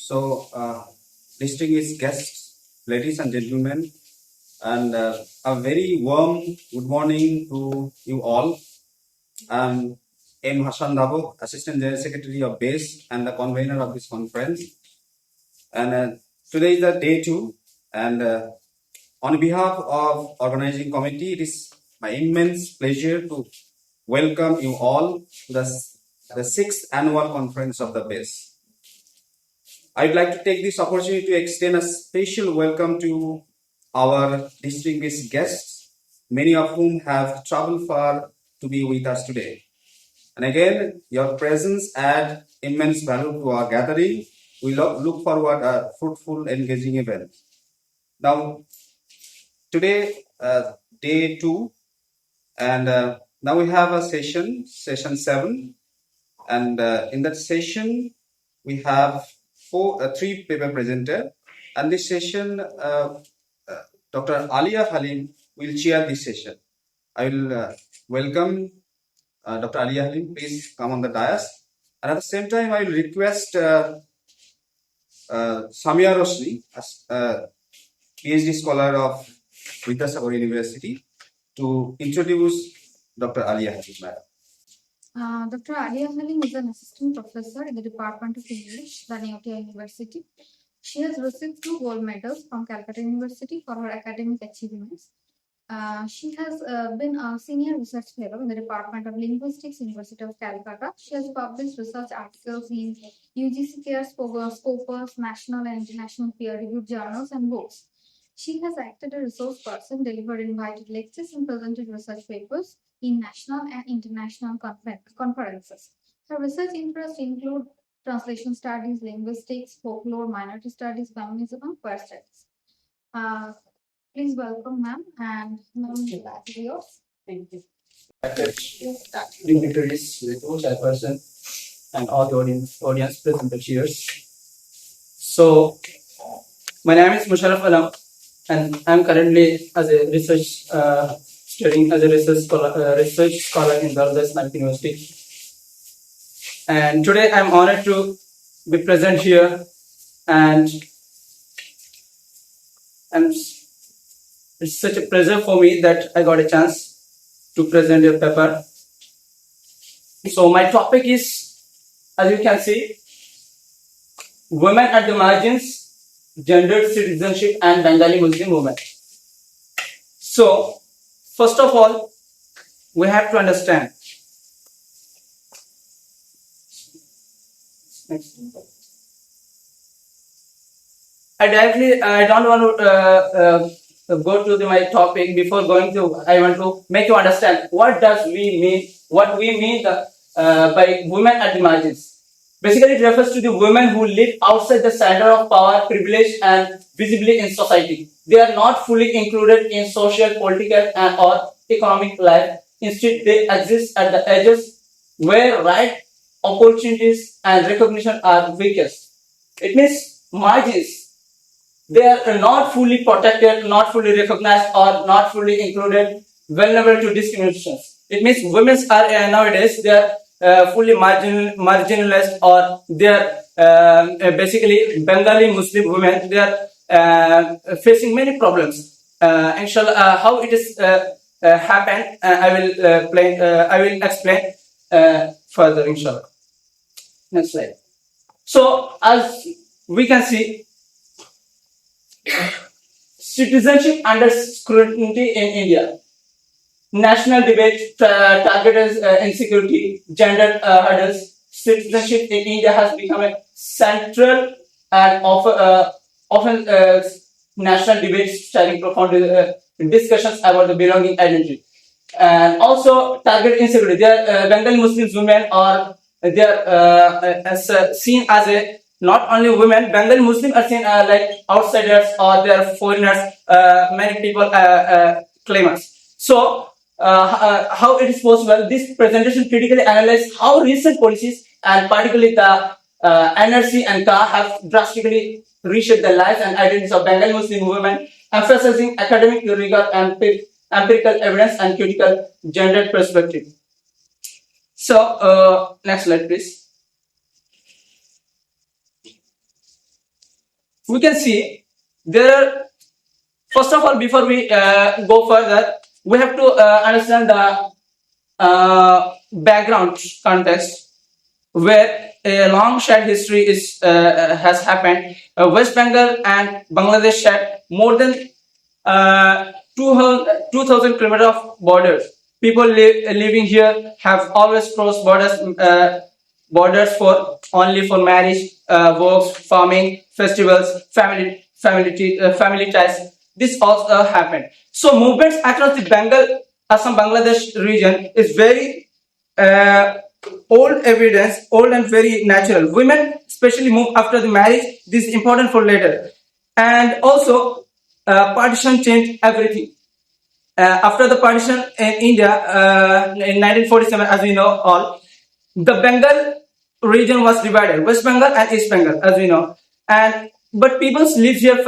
Distinguished guests, ladies and gentlemen, and a very warm good morning to you all. I'm M. Hasan, Assistant General Secretary of BASE and the convener of this conference. And today is the day 2, and on behalf of organizing committee, it is my immense pleasure to welcome you all to the 6th annual conference of the BASE. I'd like to take this opportunity to extend a special welcome to our distinguished guests, many of whom have traveled far to be with us today. And again, your presence adds immense value to our gathering. We look forward to a fruitful, engaging event. Now, today, day 2, and now we have a session 7, and in that session, we have 3 paper presenter, and this session, Dr. Aliya Halim will chair this session. I will welcome Dr. Aliya Halim. Please come on the dais. And at the same time, I will request Samia Roshni, PhD scholar of Vidyasagar University, to introduce Dr. Aliya Halim, madam. Dr. Aliya Halim is an assistant professor in the Department of English, the Neotia University. She has received 2 gold medals from Calcutta University for her academic achievements. She has been a senior research fellow in the Department of Linguistics, University of Calcutta. She has published research articles in UGC CARE, Scopus, national and international peer-reviewed journals and books. She has acted as a resource person, delivered invited lectures, and presented research papers in national and international conferences. Her research interests include translation studies, linguistics, folklore, minority studies, feminism, and queer studies. Please welcome ma'am, and ma'am, the back is yours. Thank you. Dignitaries, the chairperson, and all the audience present here. So, my name is Musharaf, and I'm currently as a research studying as a research scholar in Darul Islamic University. And today I'm honored to be present here, and it's such a pleasure for me that I got a chance to present your paper. So my topic is, as you can see, women at the margins, gendered citizenship, and Bengali Muslim women. So, first of all, we have to understand. Next. I don't want to go to my topic. Before going to, I want to make you understand what we mean by women at the margins. Basically, it refers to the women who live outside the center of power, privilege, and visibly in society. They are not fully included in social, political, and or economic life. Instead, they exist at the edges where right, opportunities, and recognition are weakest. It means margins. They are not fully protected, not fully recognized, or not fully included, vulnerable to discriminations. It means women are nowadays they are fully marginalized, or they are basically Bengali Muslim women. They are facing many problems. Inshallah, how it is happened, I will explain further. Inshallah. Next slide. So, as we can see, citizenship under scrutiny in India. National debate targeted insecurity, gender hurdles. Citizenship in India has become a central and often national debates starting profound discussions about the belonging identity. And also target insecurity. They are Bengali Muslim women, or they are seen as a not only women. Bengali Muslims are seen like outsiders, or they are foreigners. Many people claim us. So, how it is possible? This presentation critically analyzes how recent policies, and particularly the NRC and CAA, have drastically reshaped the lives and identities of Bengali Muslim women, emphasizing academic rigor and empirical evidence and critical gender perspective. So, next slide, please. we can see there are, first of all, before we go further, we have to understand the background context where a long shared history is has happened. West Bengal and Bangladesh share more than 2,000 kilometers of borders. People living here have always crossed borders for only for marriage, works, farming, festivals, family ties. This also happened. So movements across the Bengal, Assam, Bangladesh region is very old and very natural. Women especially move after the marriage. This is important for later. And also, partition changed everything. After the partition in India in 1947, as we know all, the Bengal region was divided, West Bengal and East Bengal, as we know. And but people's lives here,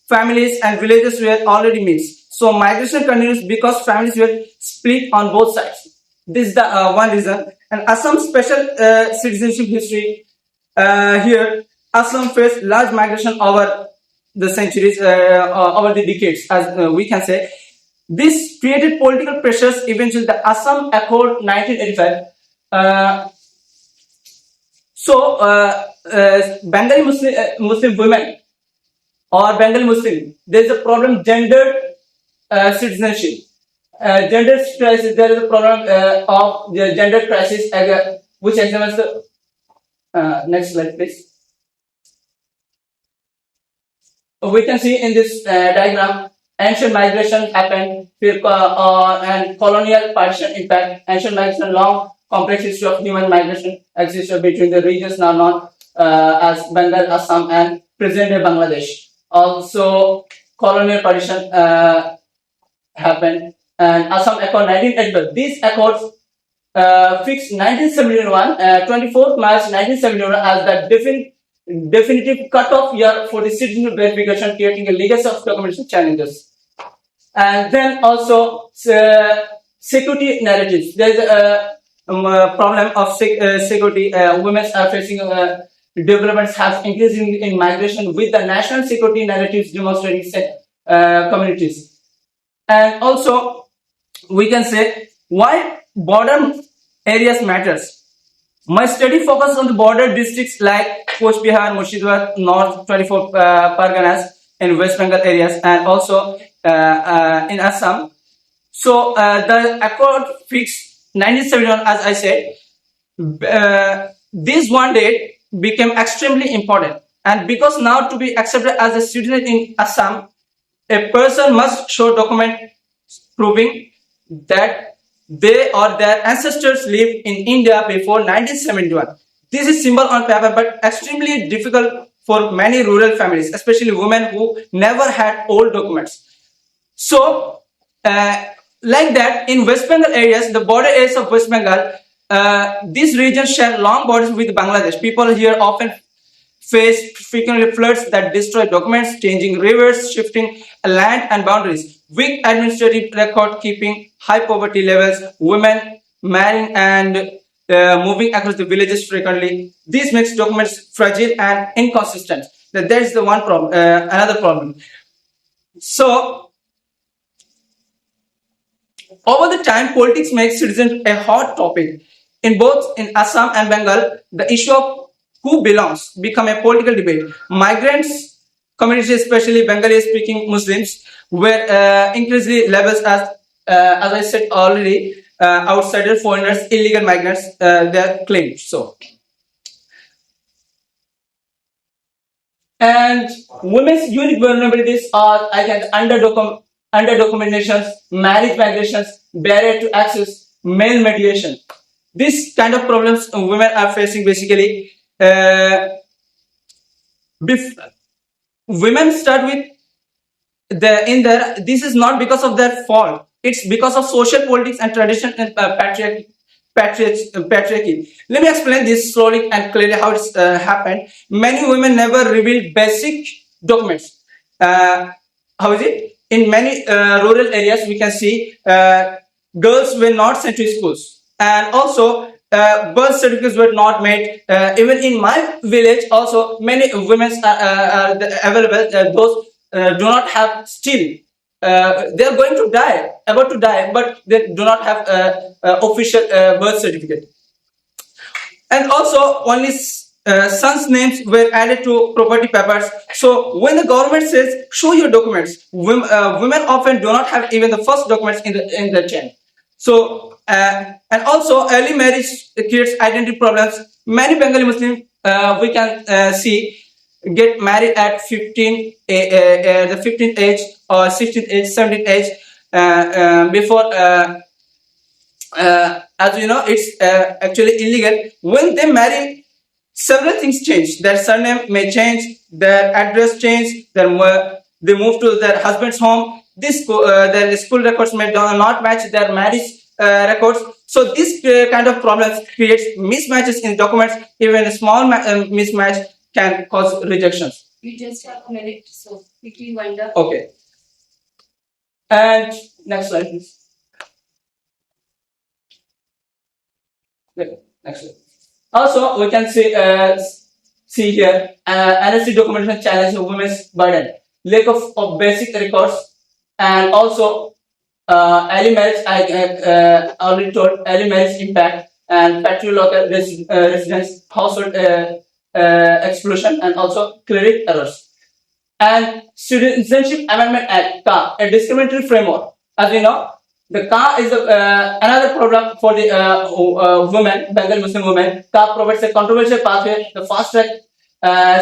families and villages were already mixed. So migration continues because families were split on both sides. This is the one reason. And Assam's special citizenship history here, Assam faced large migration over the centuries, over the decades, as we can say. This created political pressures. Eventually, the Assam Accord 1985. Bengali Muslim women or Bengali Muslim, there is a problem gendered citizenship. Gender crisis, there is a problem of the gender crisis, which examines the next slide, please. We can see in this diagram, ancient migration happened and colonial partition impact. Ancient migration, long complex history of human migration existed between the regions now known as Bengal, Assam, and present-day Bangladesh. Also, colonial partition happened, and Assam Accord 1985. These accords fixed 1971, 24th March 1971 as the definitive cut-off year for the citizenship verification, creating a legacy of documentation challenges. And then also security narratives. There is a problem of security. Women are facing developments have increased in migration with the national security narratives demonstrating communities. And also, we can say why border areas matters. My study focused on the border districts like Coast Bihar, Murshidabad, North 24 Parganas in West Bengal areas, and also in Assam. So the accord fixed 1971, as I said. This one date became extremely important, and because now to be accepted as a citizen in Assam, a person must show document proving that they or their ancestors lived in India before 1971. This is simple on paper, but extremely difficult for many rural families, especially women who never had old documents. So, like that, in West Bengal areas, the border areas of West Bengal, these regions share long borders with Bangladesh. People here often face frequently floods that destroy documents, changing rivers, shifting land and boundaries, weak administrative record keeping, high poverty levels, women marrying and moving across the villages frequently. This makes documents fragile and inconsistent. That is the one problem. Another problem. So, over the time, politics makes citizens a hot topic. In both in Assam and Bengal, the issue of who belongs become a political debate. Migrants communities, especially Bengali-speaking Muslims, were increasingly labeled as I said already, outsiders, foreigners, illegal migrants. Their claims. So, and women's unique vulnerabilities are underdocumentations, marriage migrations, barrier to access, male mediation. This kind of problems women are facing basically. Women start with this is not because of their fault. It's because of social politics and tradition and patriarchy. Let me explain this slowly and clearly how it's happened. Many women never revealed basic documents. How is it? In many rural areas, we can see girls were not sent to schools, and also birth certificates were not made. Even in my village, also many women are available. Those do not have still. They are going to die, about to die, but they do not have official birth certificate. And also only sons' names were added to property papers. So when the government says show your documents, women often do not have even the first documents in the chain. So and also early marriage creates identity problems. Many Bengali Muslims we can see get married at 15 the 15th age or 16th age, 17th age before. As you know, it's actually illegal. When they marry, several things change. Their surname may change, their address change, they move to their husband's home. Their school records may not match their marriage records. So this kind of problems creates mismatches in documents. Even a small mismatch can cause rejections. We just have a minute, so quickly wind up. Okay. And next slide, please. Next slide. Also, we can see here NRC documentation challenge of women's burden, lack of basic records, and also early marriage. I already told early marriage impact and patriarchal residence, household explosion, and also credit errors. And Citizenship Amendment Act, CA, a discriminatory framework. As we know, the CA is another problem for the women, Bengali Muslim women. CA provides a controversial pathway, the fast track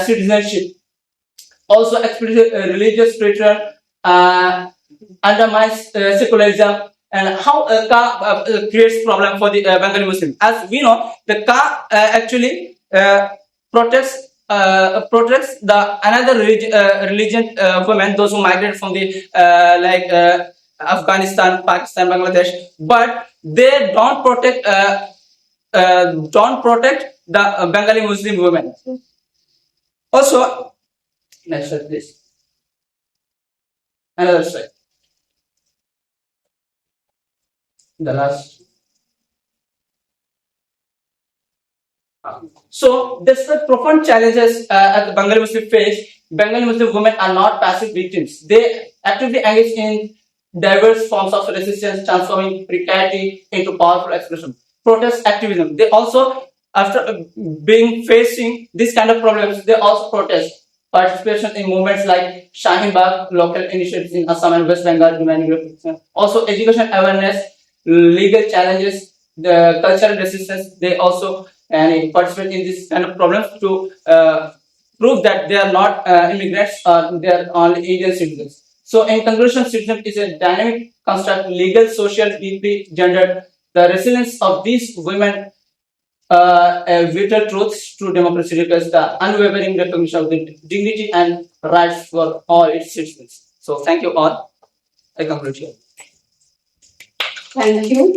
citizenship. Also, explicit religious freedom undermines secularism, and how CA creates problem for the Bengali Muslim. As we know, the CA actually protects the another religion women, those who migrated from the Afghanistan, Pakistan, Bangladesh, but they don't protect the Bengali Muslim women. Also, next slide, please. Another slide. The last. So, despite profound challenges at the Bengali Muslim face, Bengali Muslim women are not passive victims. They actively engage in diverse forms of resistance, transforming precarity into powerful expression. Protest activism. They also, after facing these kind of problems, they also protest. Participation in movements like Shahin Bagh, local initiatives in Assam and West Bengal, demanding reflection. Also, education awareness, legal challenges, the cultural resistance. They also participate in this kind of problems to prove that they are not immigrants or they are only Indian citizens. So, in conclusion, citizenship is a dynamic construct, legal, social, deeply gendered. The resilience of these women vital truths to democracy requires the unwavering recognition of the dignity and rights for all its citizens. So, thank you all. I conclude here. Thank you.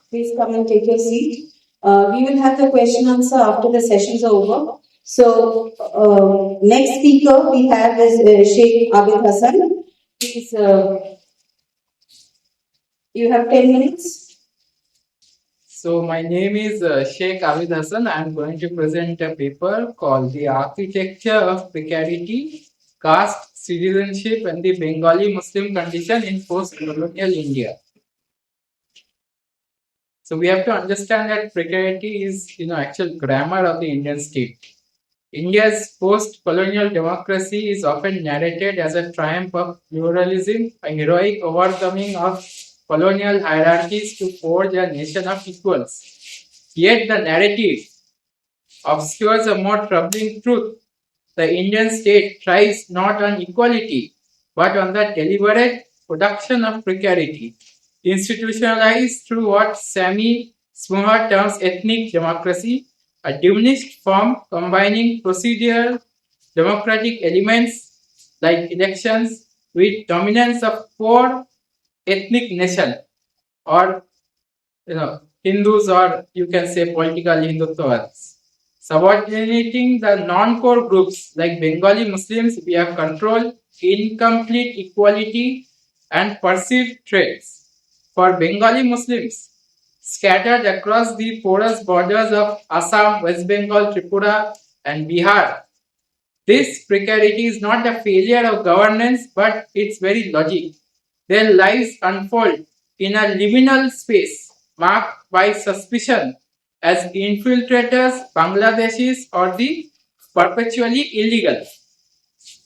Please come and take your seat. We will have the question answer after the sessions are over. So, next speaker we have is Sheikh Abid Hasan. Please, you have 10 minutes. So my name is Sheikh Abid Hasan. I am going to present a paper called The Architecture of Precarity, Caste, Citizenship and the Bengali Muslim Condition in Post-Colonial India. So we have to understand that precarity is, actual grammar of the Indian state. India's post-colonial democracy is often narrated as a triumph of pluralism, a heroic overcoming of colonial hierarchies to forge a nation of equals. Yet the narrative obscures a more troubling truth. The Indian state thrives not on equality, but on the deliberate production of precarity, institutionalized through what Sami Smuha terms ethnic democracy, a diminished form combining procedural democratic elements like elections with dominance of four ethnic nation or Hindus, or you can say political Hindutvads. Subordinating the non-core groups like Bengali Muslims, we have control, incomplete equality and perceived threats. For Bengali Muslims, scattered across the porous borders of Assam, West Bengal, Tripura, and Bihar. This precarity is not a failure of governance, but its very logic. Their lives unfold in a liminal space marked by suspicion as infiltrators, Bangladeshis, or the perpetually illegal.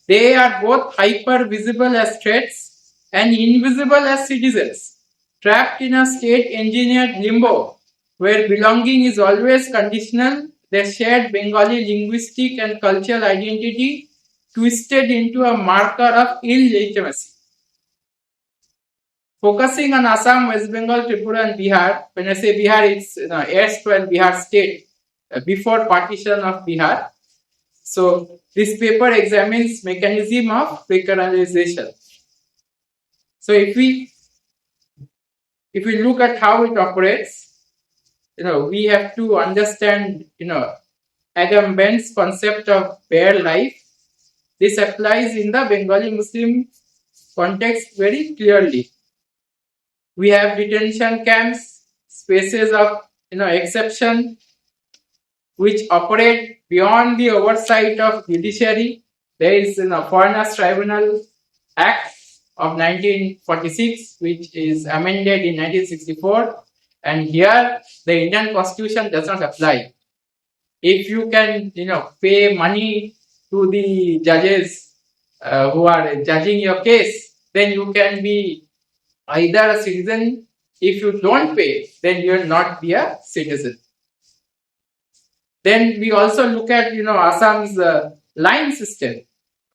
They are both hyper visible as threats and invisible as citizens, trapped in a state engineered limbo where belonging is always conditional, their shared Bengali linguistic and cultural identity twisted into a marker of illegitimacy. Focusing on Assam, West Bengal, Tripura, and Bihar, when I say Bihar, it's erstwhile Bihar state before partition of Bihar. So this paper examines mechanism of precolonization. So if we look at how it operates, we have to understand, Agamben's concept of bare life. This applies in the Bengali Muslim context very clearly. We have detention camps, spaces of, exception, which operate beyond the oversight of judiciary. There is Foreigners Tribunal Act of 1946, which is amended in 1964, and here the Indian Constitution does not apply. If you can, pay money to the judges who are judging your case, then you can be either a citizen. If you don't pay, then you will not be a citizen. Then we also look at, Assam's line system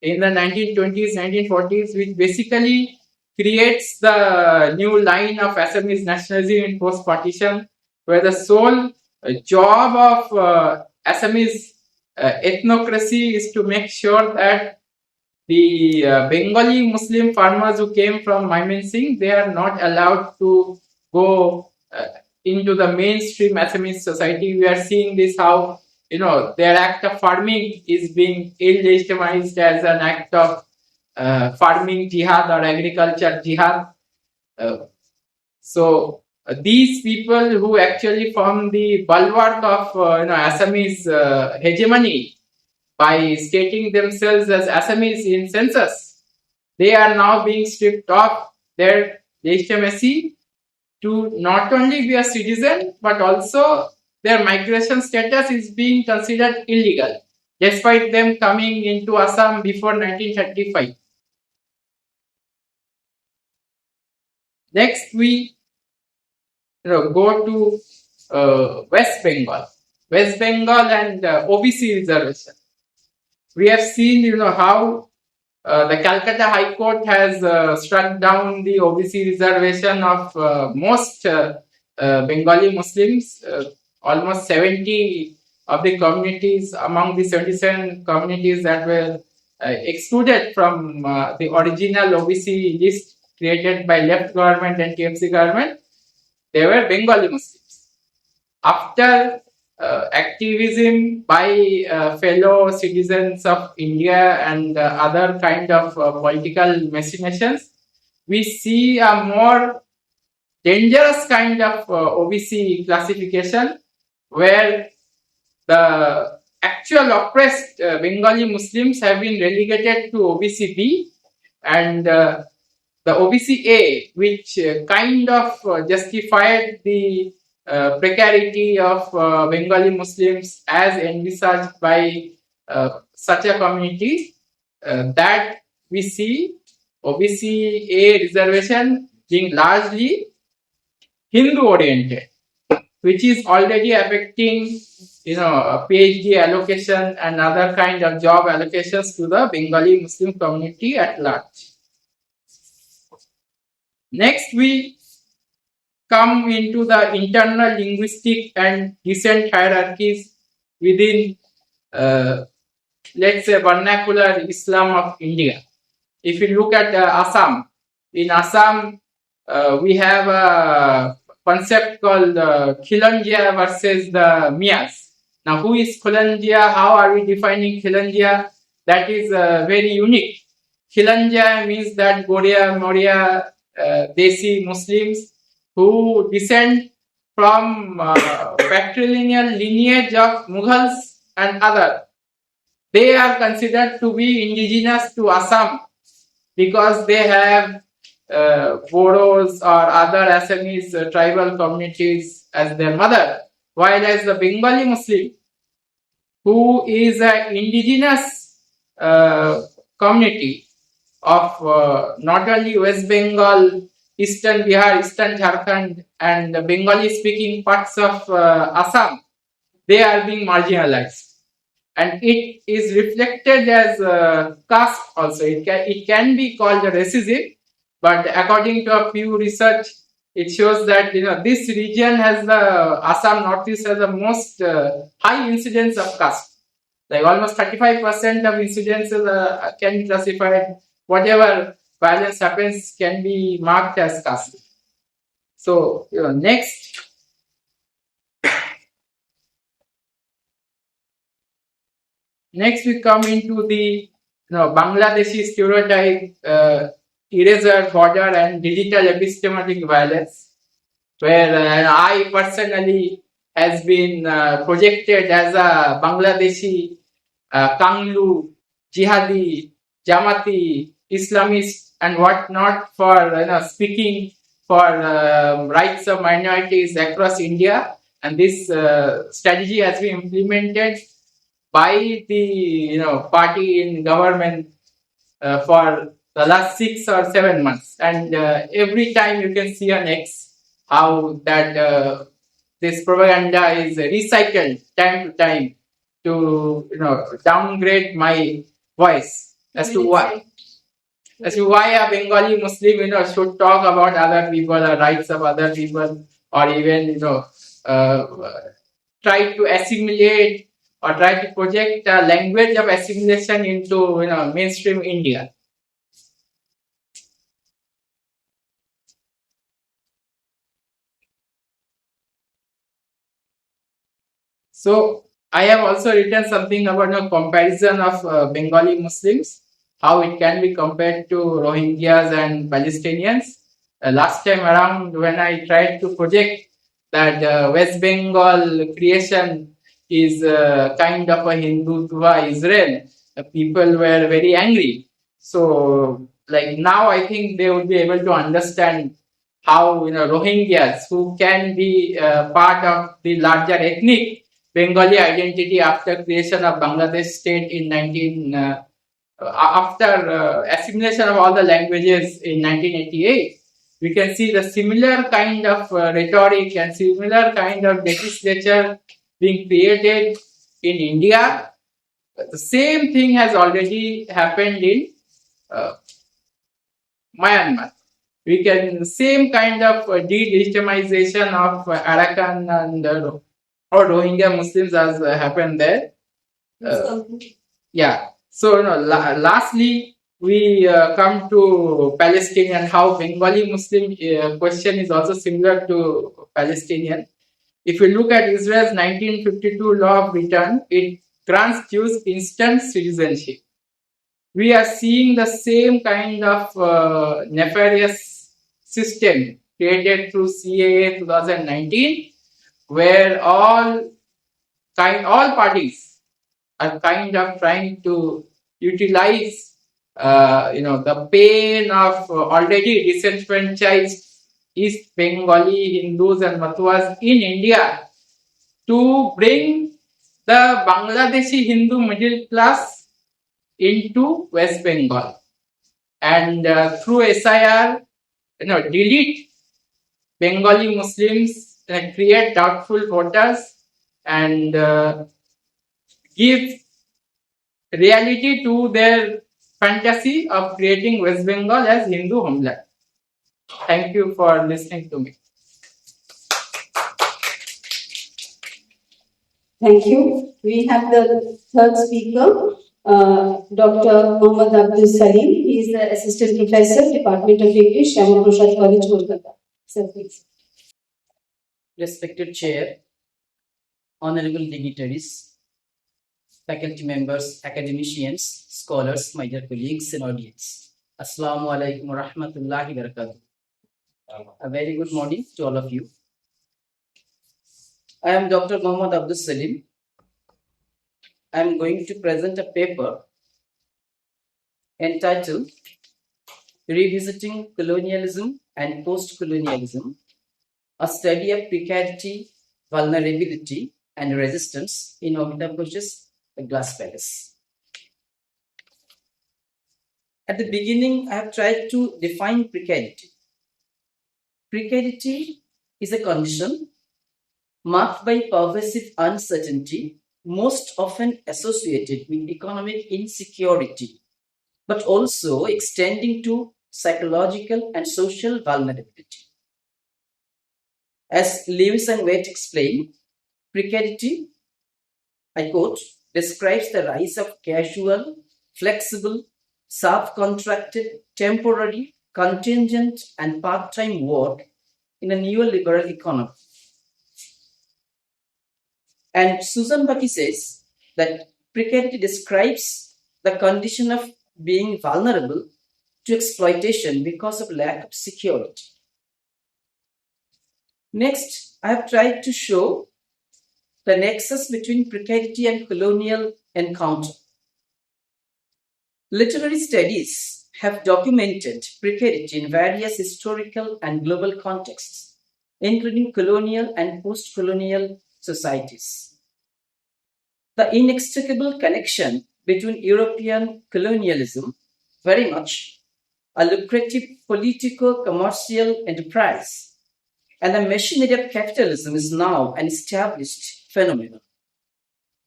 in the 1920s, 1940s, which basically creates the new line of Assamese nationalism in post-partition, where the sole job of Assamese ethnocracy is to make sure that the Bengali Muslim farmers who came from Mymensingh, they are not allowed to go into the mainstream Assamese society. We are seeing this how their act of farming is being illegitimized as an act of farming jihad or agriculture jihad. So these people who actually form the bulwark of Assamese hegemony by stating themselves as Assamese in census, they are now being stripped of their legitimacy to not only be a citizen, but also their migration status is being considered illegal, despite them coming into Assam before 1935. Next, we go to West Bengal. West Bengal and OBC reservation. We have seen, how the Calcutta High Court has struck down the OBC reservation of most Bengali Muslims. Almost 70 of the communities among the 77 communities that were excluded from the original OBC list created by left government and TMC government, they were Bengali Muslims. After activism by fellow citizens of India and other kind of political machinations, we see a more dangerous kind of OBC classification where the actual oppressed Bengali Muslims have been relegated to OBC B, and the OBC A, which kind of justified the precarity of Bengali Muslims as envisaged by such a community, that we see OBC A reservation being largely Hindu oriented, which is already affecting PhD allocation and other kind of job allocations to the Bengali Muslim community at large. Next, we come into the internal linguistic and descent hierarchies within, let's say, vernacular Islam of India. If you look at Assam, in Assam, we have a concept called Khilanjia versus the Mias. Now, who is Khilanjia? How are we defining Khilanjia? That is very unique. Khilanjia means that Goria, Moria, Desi Muslims who descend from patrilineal lineage of Mughals and other. They are considered to be indigenous to Assam because they have Bodos or other Assamese tribal communities as their mother, while as the Bengali Muslim, who is an indigenous community of not only West Bengal, Eastern Bihar, Eastern Jharkhand, and the Bengali speaking parts of Assam, they are being marginalized. And it is reflected as caste also. It can be called a racism, but according to a Pew research, it shows that this region has the Assam Northeast has the most high incidence of caste. Like almost 35% of incidences can be classified. Whatever violence happens can be marked as caste. So next we come into the Bangladeshi stereotype, eraser, border, and digital epistemic violence, where I personally has been projected as a Bangladeshi Kanglu, Jihadi, Jamati, Islamist, and whatnot for speaking for rights of minorities across India. And this strategy has been implemented by the party in government for the last 6 or 7 months, and every time you can see on X how that this propaganda is recycled time to time to downgrade my voice as to why a Bengali Muslim should talk about other people or rights of other people, or even uh, try to assimilate or try to project a language of assimilation into mainstream India. So I have also written something about a comparison of Bengali Muslims, how it can be compared to Rohingyas and Palestinians. Last time around, when I tried to project that West Bengal creation is kind of a Hindutva Israel, people were very angry. So, like now, I think they would be able to understand how Rohingyas, who can be part of the larger ethnic Bengali identity after creation of Bangladesh state in 19 after assimilation of all the languages in 1988, we can see the similar kind of rhetoric and similar kind of legislature being created in India. The same thing has already happened in uh, Myanmar. We can same kind of de-legitimization of Arakan and or Rohingya Muslims has happened there. Yeah. So lastly, we come to Palestinian. How Bengali Muslim question is also similar to Palestinian. If you look at Israel's 1952 law of return, it grants Jews instant citizenship. We are seeing the same kind of nefarious system created through CAA 2019, where all parties are kind of trying to utilize the pain of already disenfranchised East Bengali Hindus and Matuas in India to bring the Bangladeshi Hindu middle class into West Bengal, and through SIR delete Bengali Muslims, create doubtful voters, and give reality to their fantasy of creating West Bengal as Hindu homeland. Thank you for listening to me. Thank you. We have the third speaker, Dr. Muhammad Abdus Selim. He is the Assistant Professor, Department of English, Syamaprasad College, Kolkata. Sir, please. Respected Chair, honorable dignitaries, faculty members, academicians, scholars, my dear colleagues and audience. Assalamu alaikum wa rahmatullahi wa barakatuh. A very good morning to all of you. I am Dr. Abdus Selim. I am going to present a paper entitled Revisiting Colonialism and Postcolonialism, a study of precarity, vulnerability, and resistance in Amitav Ghosh's The Glass Palace. At the beginning, I have tried to define precarity. Precarity is a condition marked by pervasive uncertainty, most often associated with economic insecurity, but also extending to psychological and social vulnerability. As Lewis and Waite explain, precarity, I quote, describes the rise of casual, flexible, subcontracted, temporary, contingent, and part-time work in a neoliberal economy. And Susan Bucky says that precarity describes the condition of being vulnerable to exploitation because of lack of security. Next, I have tried to show the nexus between precarity and colonial encounter. Literary studies have documented precarity in various historical and global contexts, including colonial and post-colonial societies. The inextricable connection between European colonialism, very much a lucrative politico-commercial enterprise, and the machinery of capitalism is now an established phenomenon.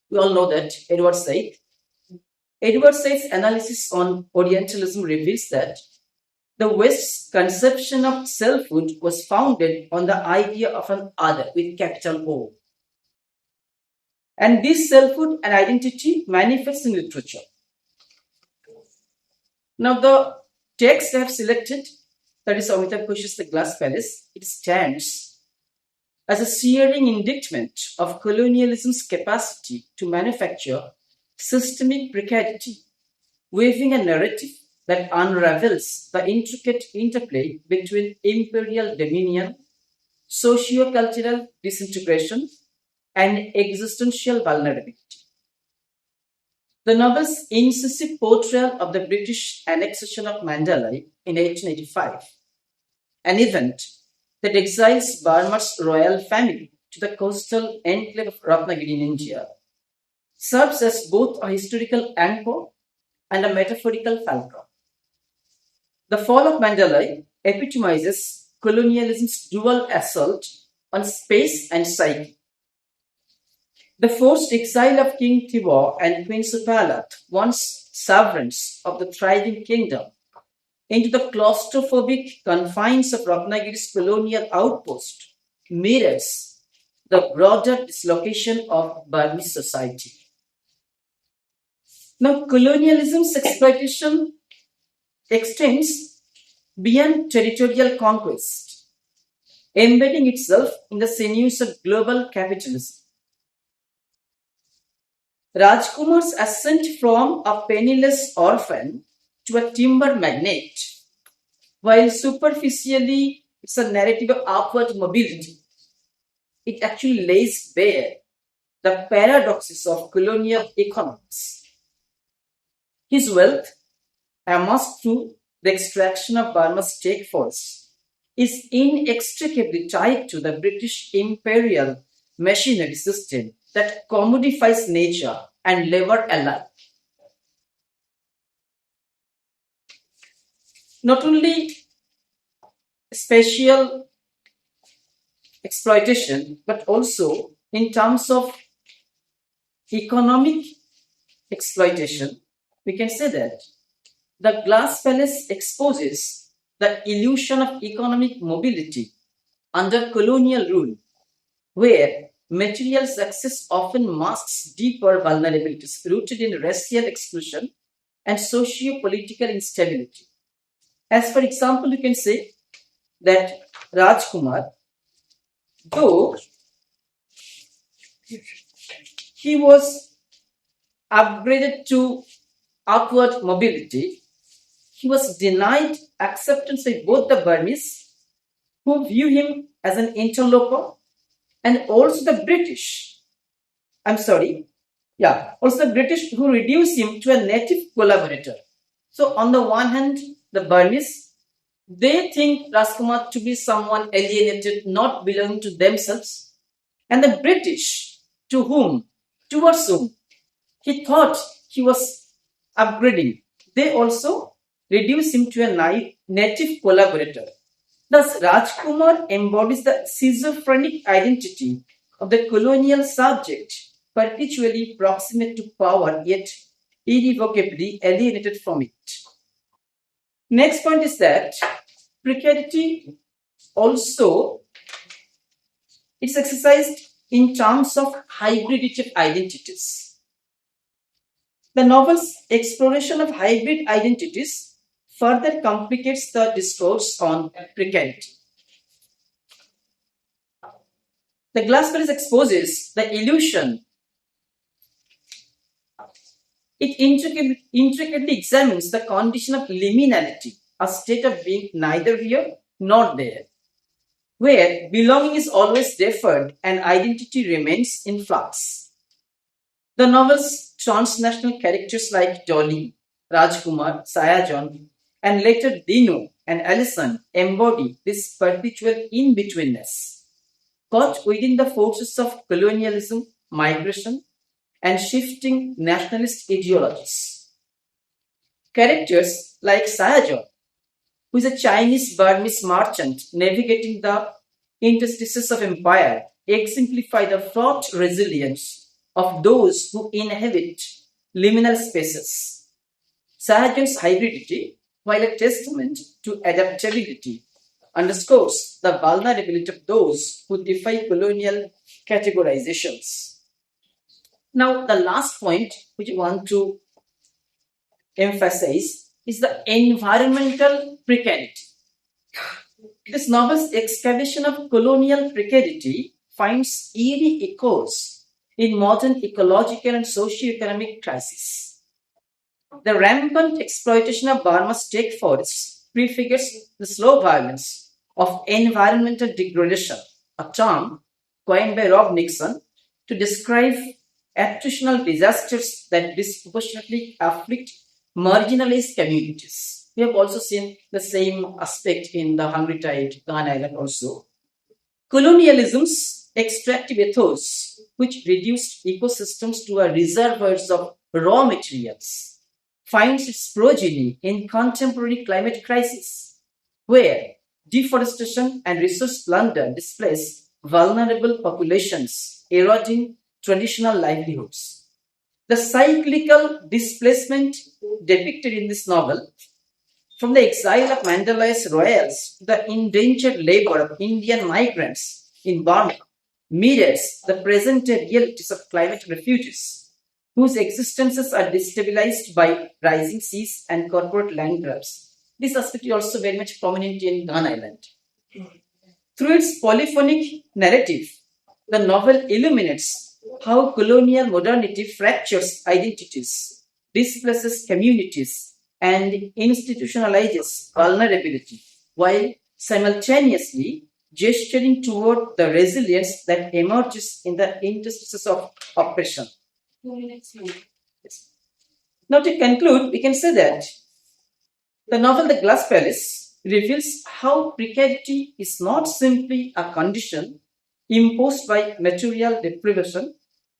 We all know that Edward Said's analysis on Orientalism reveals that the West's conception of selfhood was founded on the idea of an other with capital O. And this selfhood and identity manifests in literature. Now, the text I have selected, that is Amitav Ghosh's The Glass Palace, it stands as a searing indictment of colonialism's capacity to manufacture systemic precarity, weaving a narrative that unravels the intricate interplay between imperial dominion, socio-cultural disintegration, and existential vulnerability. The novel's incisive portrayal of the British annexation of Mandalay in 1885, an event that exiles Burma's royal family to the coastal enclave of Ratnagiri in India, serves as both a historical anchor and a metaphorical fulcrum. The fall of Mandalay epitomizes colonialism's dual assault on space and psyche. The forced exile of King Thibaw and Queen Supalat, once sovereigns of the thriving kingdom, into the claustrophobic confines of Ratnagiri's colonial outpost, mirrors the broader dislocation of Burmese society. Now, colonialism's exploitation extends beyond territorial conquest, embedding itself in the sinews of global capitalism. Rajkumar's ascent from a penniless orphan to a timber magnate, while superficially it's a narrative of upward mobility, it actually lays bare the paradoxes of colonial economics. His wealth, amassed through the extraction of Burma's take forests, is inextricably tied to the British imperial machinery system that commodifies nature and labor alike. Not only spatial exploitation, but also in terms of economic exploitation, we can say that the Glass Palace exposes the illusion of economic mobility under colonial rule, where material success often masks deeper vulnerabilities rooted in racial exclusion and socio-political instability. As for example, you can say that Rajkumar, though he was upgraded to upward mobility, he was denied acceptance by both the Burmese, who view him as an interloper, and also the British. Also the British who reduced him to a native collaborator. So on the one hand, the Burmese, they think Rajkumar to be someone alienated, not belonging to themselves. And the British, towards whom he thought he was upgrading, they also reduce him to a native collaborator. Thus, Rajkumar embodies the schizophrenic identity of the colonial subject, perpetually proximate to power, yet irrevocably alienated from it. Next point is that precarity also is exercised in terms of hybridity of identities. The novel's exploration of hybrid identities further complicates the discourse on precarity. The Glass Palace exposes the illusion. It intricately examines the condition of liminality, a state of being neither here nor there, where belonging is always deferred and identity remains in flux. The novel's transnational characters like Dolly, Rajkumar, Sayajan, and later Dino and Alison embody this perpetual in-betweenness, caught within the forces of colonialism, migration, and shifting nationalist ideologies. Characters like Sayajan, who is a Chinese-Burmese merchant navigating the interstices of empire, exemplify the fraught resilience of those who inhabit liminal spaces. Sahajan's hybridity, while a testament to adaptability, underscores the vulnerability of those who defy colonial categorizations. Now, the last point which I want to emphasize is the environmental precarity. This novel's excavation of colonial precarity finds eerie echoes in modern ecological and socio-economic crises. The rampant exploitation of Burma's teak forests prefigures the slow violence of environmental degradation, a term coined by Rob Nixon to describe attritional disasters that disproportionately afflict marginalized communities. We have also seen the same aspect in the Hungry Tide, Ghana Island also. Colonialism's extractive ethos, which reduced ecosystems to a reservoirs of raw materials, finds its progeny in contemporary climate crisis, where deforestation and resource plunder displace vulnerable populations, eroding traditional livelihoods. The cyclical displacement depicted in this novel, from the exile of Mandela's royals to the endangered labor of Indian migrants in Burma, mirrors the present realities of climate refugees, whose existences are destabilized by rising seas and corporate land grabs. This aspect is also very much prominent in Ghana Island. Through its polyphonic narrative, the novel illuminates how colonial modernity fractures identities, displaces communities, and institutionalizes vulnerability, while simultaneously gesturing toward the resilience that emerges in the interstices of oppression. Yes. Now, to conclude, we can say that the novel The Glass Palace reveals how precarity is not simply a condition imposed by material deprivation,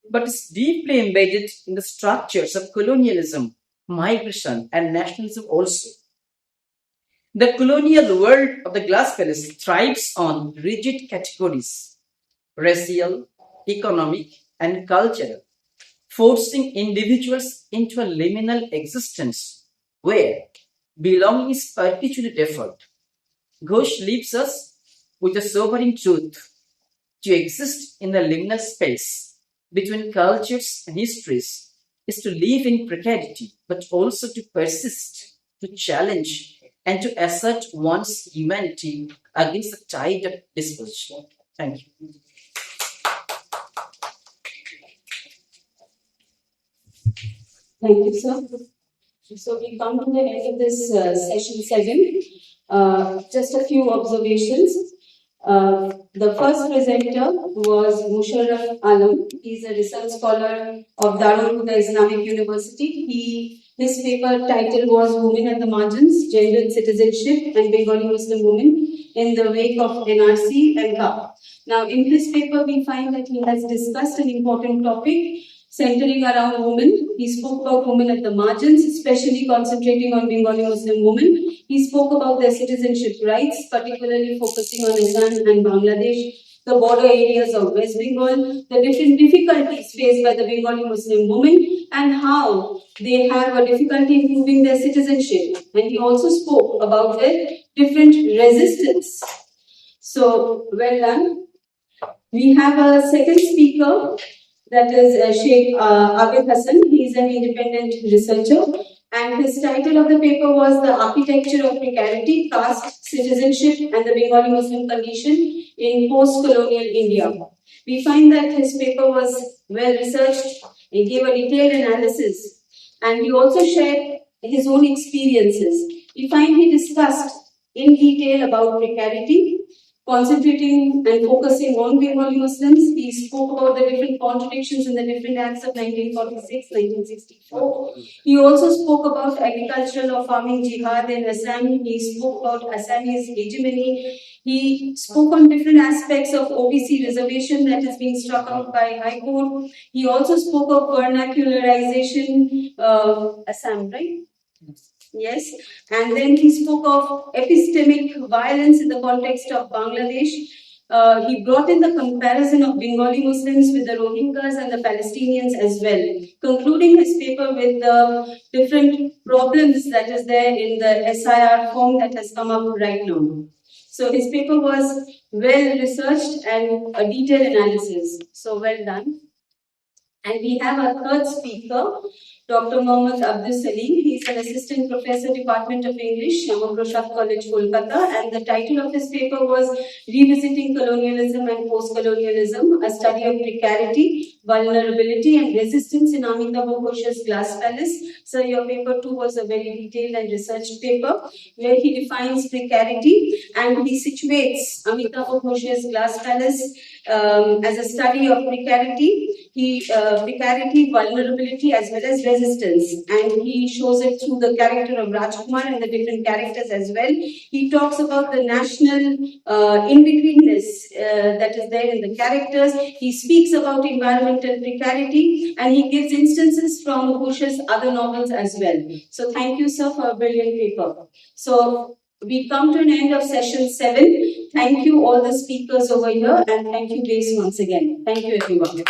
but is deeply embedded in the structures of colonialism, migration, and nationalism also. The colonial world of The Glass Palace thrives on rigid categories, racial, economic, and cultural, forcing individuals into a liminal existence where belonging is perpetually deferred. Ghosh leaves us with the sobering truth: to exist in the liminal space between cultures and histories is to live in precarity, but also to persist, to challenge, and to assert one's humanity against the tide of disposition. Thank you. Thank you, sir. So we come to the end of this session 7. Just a few observations. The first presenter was Musharaf Alam. He's a research scholar of Darul, Huda Islamic University. His paper title was Women at the Margins, Gendered Citizenship and Bengali Muslim Women in the Wake of NRC and CAA. Now, in this paper, we find that he has discussed an important topic centering around women. He spoke about women at the margins, especially concentrating on Bengali Muslim women. He spoke about their citizenship rights, particularly focusing on Hasan and Bangladesh, the border areas of West Bengal, the different difficulties faced by the Bengali Muslim women, and how they have a difficulty in proving their citizenship. And he also spoke about their different resistance. So, well done. We have a second speaker, that is Shaikh Abid Hasan. He is an independent researcher, and his title of the paper was The Architecture of Precarity, Caste, Citizenship and the Bengali Muslim Condition in Post-Colonial India. We find that his paper was well researched, he gave a detailed analysis, and he also shared his own experiences. We find he discussed in detail about precarity, concentrating and focusing on Bengali Muslims. He spoke about the different contradictions in the different acts of 1946, 1964. He also spoke about agricultural or farming jihad in Assam. He spoke about Assamese hegemony. He spoke on different aspects of OBC reservation that is being struck out by High Court. He also spoke of vernacularization, Assam, right? Yes, and then he spoke of epistemic violence in the context of Bangladesh. He brought in the comparison of Bengali Muslims with the Rohingyas and the Palestinians as well, concluding his paper with the different problems that is there in the SIR form that has come up right now. So his paper was well researched and a detailed analysis. So well done. And we have our third speaker, Dr. Abdus. He is an assistant professor, Department of English, Syamaprasad College, Kolkata, and the title of his paper was Revisiting Colonialism and Postcolonialism, a study of precarity, vulnerability, and resistance in Amitav Ghosh's Glass Palace. So your paper too was a very detailed and researched paper where he defines precarity and he situates Amitav Ghosh's Glass Palace as a study of precarity. Precarity, vulnerability, as well as resistance, and he shows it through the character of Rajkumar and the different characters as well. He talks about the national in-betweenness that is there in the characters. He speaks about environmental precarity, and he gives instances from Ghosh's other novels as well. So thank you, sir, for a brilliant paper. So we come to an end of session 7. Thank you all the speakers over here, and thank you, Grace, once again. Thank you, everyone.